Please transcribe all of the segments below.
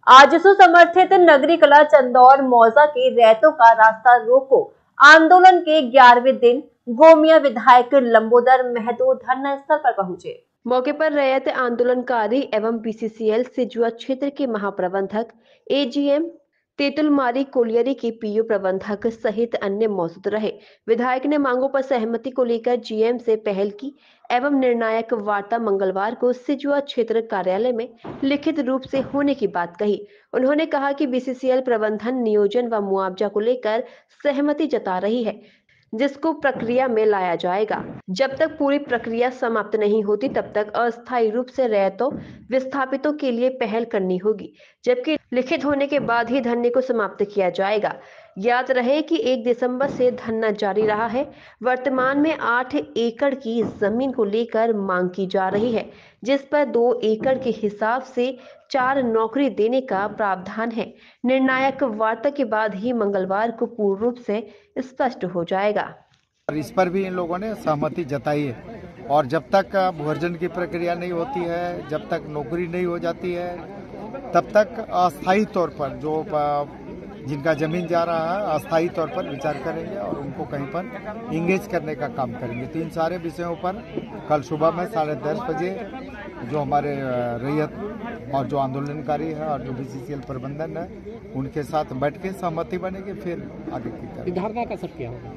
आजसू समर्थित नगरी कला चंदौर मौजा के रैयतों का रास्ता रोको आंदोलन के 11वें दिन गोमिया विधायक लंबोदर महतो धरना स्थल पर पहुंचे। मौके पर रैयत आंदोलनकारी एवं बीसीसीएल सिजुआ क्षेत्र के महाप्रबंधक एजीएम तेतुलमारी कोलियरी के पीओ प्रबंधक सहित अन्य मौजूद रहे। विधायक ने मांगों पर सहमति को लेकर जीएम से पहल की एवं निर्णायक वार्ता मंगलवार को सिजुआ क्षेत्र कार्यालय में लिखित रूप से होने की बात कही। उन्होंने कहा कि बीसीसीएल प्रबंधन नियोजन व मुआवजा को लेकर सहमति जता रही है, जिसको प्रक्रिया में लाया जाएगा। जब तक पूरी प्रक्रिया समाप्त नहीं होती तब तक अस्थायी रूप से रैयतों विस्थापितों के लिए पहल करनी होगी, जबकि लिखित होने के बाद ही धरने को समाप्त किया जाएगा। याद रहे कि 1 दिसंबर से धरना जारी रहा है। वर्तमान में 8 एकड़ की जमीन को लेकर मांग की जा रही है, जिस पर 2 एकड़ के हिसाब से 4 नौकरी देने का प्रावधान है। निर्णायक वार्ता के बाद ही मंगलवार को पूर्ण रूप से स्पष्ट हो जाएगा। इस पर भी इन लोगों ने सहमति जताई है और जब तक भूअर्जन की प्रक्रिया नहीं होती है, जब तक नौकरी नहीं हो जाती है, तब तक अस्थायी तौर पर जो जिनका जमीन जा रहा है अस्थायी तौर पर विचार करेंगे और उनको कहीं पर इंगेज करने का काम करेंगे। तो इन सारे विषयों पर कल सुबह में 10:30 बजे जो हमारे रैयत और जो आंदोलनकारी है और जो बीसीसीएल प्रबंधन है उनके साथ बैठ के सहमति बनेगी, फिर आगे की धरना का सब क्या होगा?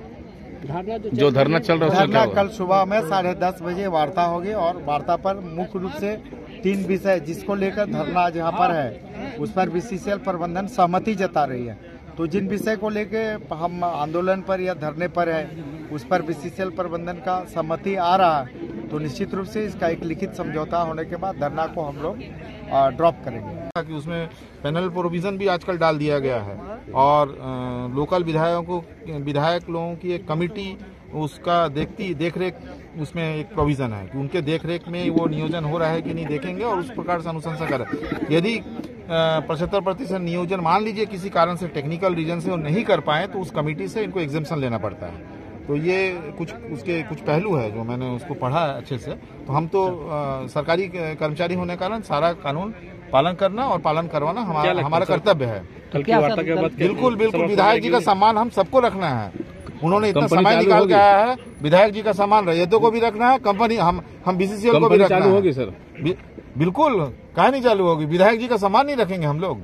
जो धरना चल रहा है धरना कल सुबह में 10:30 बजे वार्ता होगी और वार्ता पर मुख्य रूप से 3 विषय जिसको लेकर धरना आज यहाँ पर है उस पर बीसीसीएल प्रबंधन सहमति जता रही है। तो जिन विषय को लेके हम आंदोलन पर या धरने पर है उस पर बीसीसीएल प्रबंधन का सहमति आ रहा है, तो निश्चित रूप से इसका एक लिखित समझौता होने के बाद धरना को हम लोग ड्रॉप करेंगे। कि उसमें पैनल प्रोविजन भी आजकल डाल दिया गया है और लोकल विधायक लोगों की एक कमेटी उसका देखरेख उसमें एक प्रोविजन है कि उनके देखरेख में वो नियोजन हो रहा है कि नहीं देखेंगे और उस प्रकार से अनुशंसा करें। यदि 75% नियोजन मान लीजिए किसी कारण से टेक्निकल रीजन से वो नहीं कर पाए तो उस कमेटी से इनको एग्जेम्पशन लेना पड़ता है। तो ये उसके कुछ पहलू है जो मैंने उसको पढ़ा है अच्छे से। तो हम तो सरकारी कर्मचारी होने के कारण सारा कानून पालन करना और पालन करवाना हमारा कर्तव्य है। बिल्कुल विधायक जी का सम्मान हम सबको रखना है। उन्होंने इतना समय निकाल के आया है, विधायक जी का सम्मान रैयतों को भी रखना है, कंपनी हम बीसीसीएल को भी रखना है। चालू होगी सर? बिल्कुल, काहे नहीं चालू होगी? विधायक जी का सम्मान नहीं रखेंगे हम लोग?